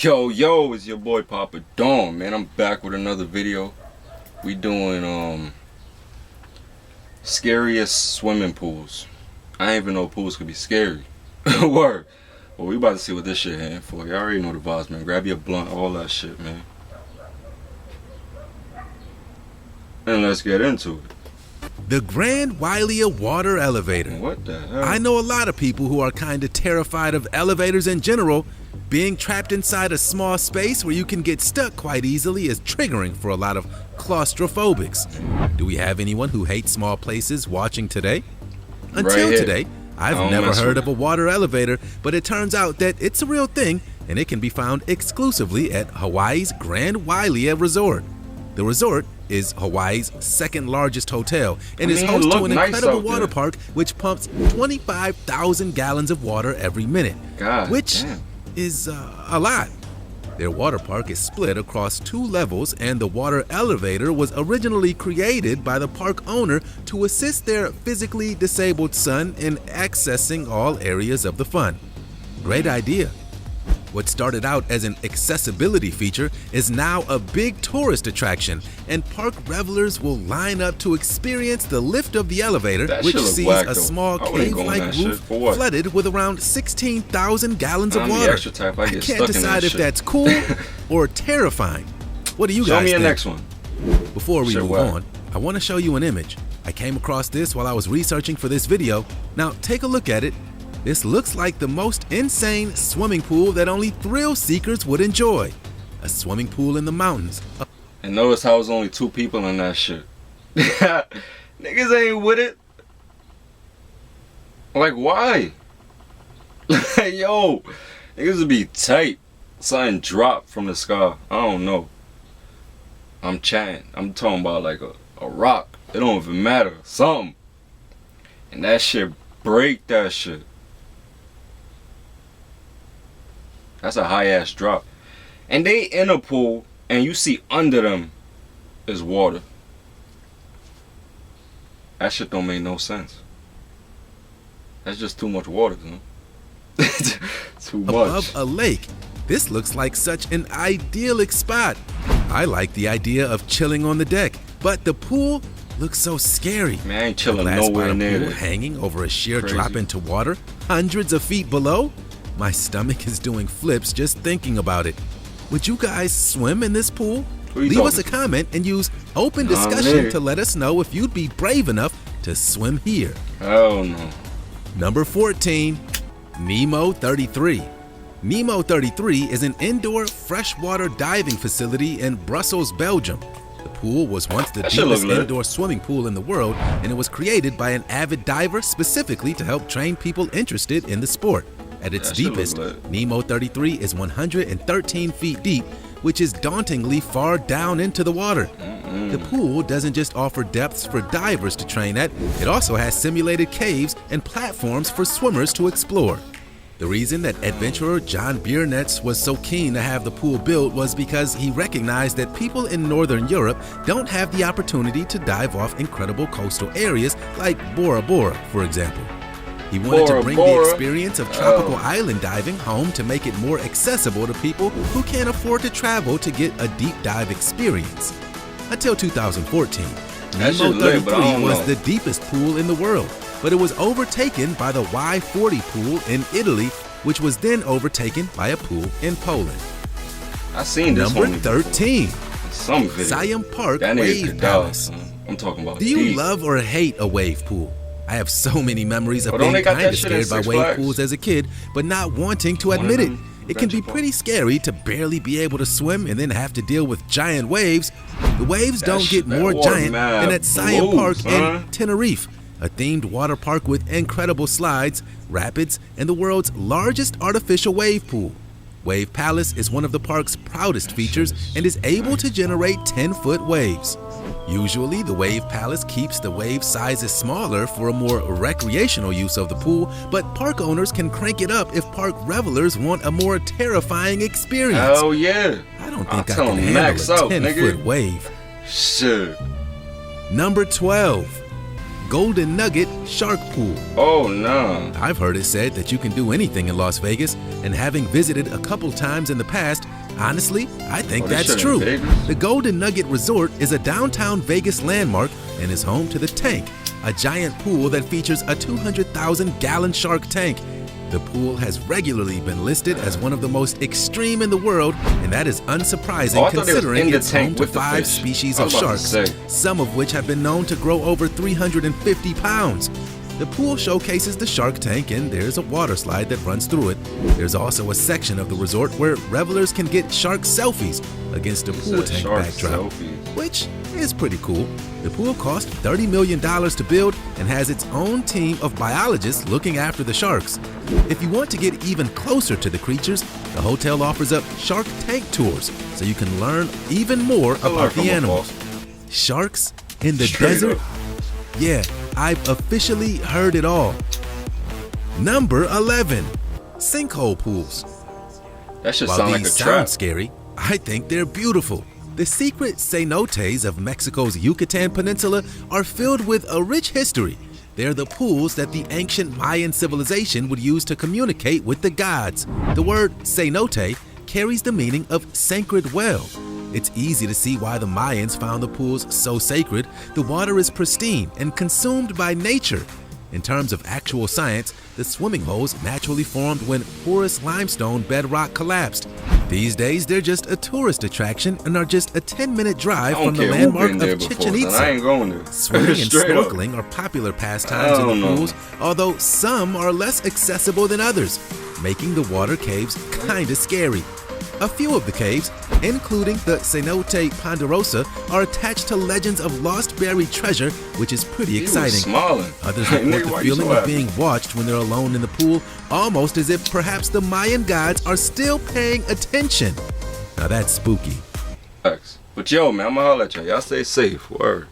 Yo, it's your boy Papa Dawn, man. I'm back with another video. We doing scariest swimming pools. I didn't even know pools could be scary. Word. Well, we about to see what this shit here for. You already know the vibes, man. Grab your blunt, all that shit, man. And let's get into it. The Grand Wailea Water Elevator. What the hell? I know a lot of people who are kind of terrified of elevators in general. Being trapped inside a small space where you can get stuck quite easily is triggering for a lot of claustrophobics. Do we have anyone who hates small places watching today? Until today, I've never heard of a water elevator, but it turns out that it's a real thing and it can be found exclusively at Hawaii's Grand Wailea Resort. The resort is Hawaii's second largest hotel and is host to an incredible water park which pumps 25,000 gallons of water every minute, which is a lot. Their water park is split across 2 levels, and the water elevator was originally created by the park owner to assist their physically disabled son in accessing all areas of the fun. Great idea. What started out as an accessibility feature is now a big tourist attraction, and park revelers will line up to experience the lift of the elevator, which sees a small cave-like roof flooded with around 16,000 gallons of water. I can't decide if that's cool or terrifying. What do you guys think? Show me the next one. Before we move on, I want to show you an image. I came across this while I was researching for this video. Now take a look at it. This looks like the most insane swimming pool that only thrill seekers would enjoy. A swimming pool in the mountains. And notice how there's only 2 people in that shit. Niggas ain't with it. Like, why? Yo, niggas would be tight. Something dropped from the sky. I don't know. I'm chatting. I'm talking about like a rock. It don't even matter. Something. And that shit break that shit. That's a high ass drop. And they in a pool and you see under them is water. That shit don't make no sense. That's just too much water, you know? Too much. Above a lake, this looks like such an idyllic spot. I like the idea of chilling on the deck, but the pool looks so scary. Man, I ain't chilling nowhere near it. Hanging over a sheer drop into water, hundreds of feet below. My stomach is doing flips just thinking about it. Would you guys swim in this pool? Leave us a comment and use open discussion to let us know if you'd be brave enough to swim here. Oh no. Number 14, Nemo 33. Nemo 33 is an indoor freshwater diving facility in Brussels, Belgium. The pool was once the deepest indoor swimming pool in the world, and it was created by an avid diver specifically to help train people interested in the sport. At its deepest, Nemo 33 is 113 feet deep, which is dauntingly far down into the water. The pool doesn't just offer depths for divers to train at, it also has simulated caves and platforms for swimmers to explore. The reason that adventurer John Biernetz was so keen to have the pool built was because he recognized that people in Northern Europe don't have the opportunity to dive off incredible coastal areas like Bora Bora, for example. He wanted to bring the experience of tropical island diving home to make it more accessible to people who can't afford to travel to get a deep dive experience. Until 2014, Nemo 33 was the deepest pool in the world, but it was overtaken by the Y40 pool in Italy, which was then overtaken by a pool in Poland. I seen this. Number 13, some video. Siam Park Wave Palace. I'm talking about. Do you love or hate a wave pool? I have so many memories of being kind of scared by wave pools as a kid, but not wanting to admit it. It can be pretty scary to barely be able to swim and then have to deal with giant waves. The waves don't get more giant than at Siam Park in Tenerife, a themed water park with incredible slides, rapids, and the world's largest artificial wave pool. Wave Palace is one of the park's proudest features and is able to generate 10-foot waves. Usually, the Wave Palace keeps the wave sizes smaller for a more recreational use of the pool, but park owners can crank it up if park revelers want a more terrifying experience. Oh yeah. I don't think I can handle a 10-foot wave. Shit. Number 12, Golden Nugget Shark Pool. Oh no. I've heard it said that you can do anything in Las Vegas, and having visited a couple times in the past, Honestly, I think Oh, this that's shit in true. Vegas? The Golden Nugget Resort is a downtown Vegas landmark and is home to the Tank, a giant pool that features a 200,000-gallon shark tank. The pool has regularly been listed as one of the most extreme in the world, and that is unsurprising Oh, I thought they was considering in the it's home tank to with the 5 fish. species I of was about to sharks, say. some of which have been known to grow over 350 pounds. The pool showcases the shark tank, and there's a water slide that runs through it. There's also a section of the resort where revelers can get shark selfies against a pool said tank shark backdrop, selfies. which is pretty cool. The pool cost $30 million to build and has its own team of biologists looking after the sharks. If you want to get even closer to the creatures, the hotel offers up Shark Tank tours so you can learn even more I learned about from the a animals. boss. Sharks in the Straight desert? up. Yeah, I've officially heard it all. Number 11, sinkhole pools. That should While sound like a these trap. sound scary, I think they're beautiful. The secret cenotes of Mexico's Yucatan Peninsula are filled with a rich history. They're the pools that the ancient Mayan civilization would use to communicate with the gods. The word cenote carries the meaning of sacred well. It's easy to see why the Mayans found the pools so sacred. The water is pristine and consumed by nature. In terms of actual science, the swimming holes naturally formed when porous limestone bedrock collapsed. These days, they're just a tourist attraction and are just a 10-minute drive I from don't the care who landmark been there of before, Chichen son. I ain't Itza. going there. Swimming and Straight up. snorkeling are popular pastimes in the I don't know. pools, although some are less accessible than others, making the water caves kinda scary. A few of the caves, including the Cenote Ponderosa, are attached to legends of lost buried treasure, which is pretty He was exciting. smiling. Others Hey, report nigga, the why you feeling so of happy? being watched when they're alone in the pool, almost as if perhaps the Mayan gods are still paying attention. Now that's spooky. Facts. But yo, man, I'ma holler at y'all. Y'all stay safe. Word.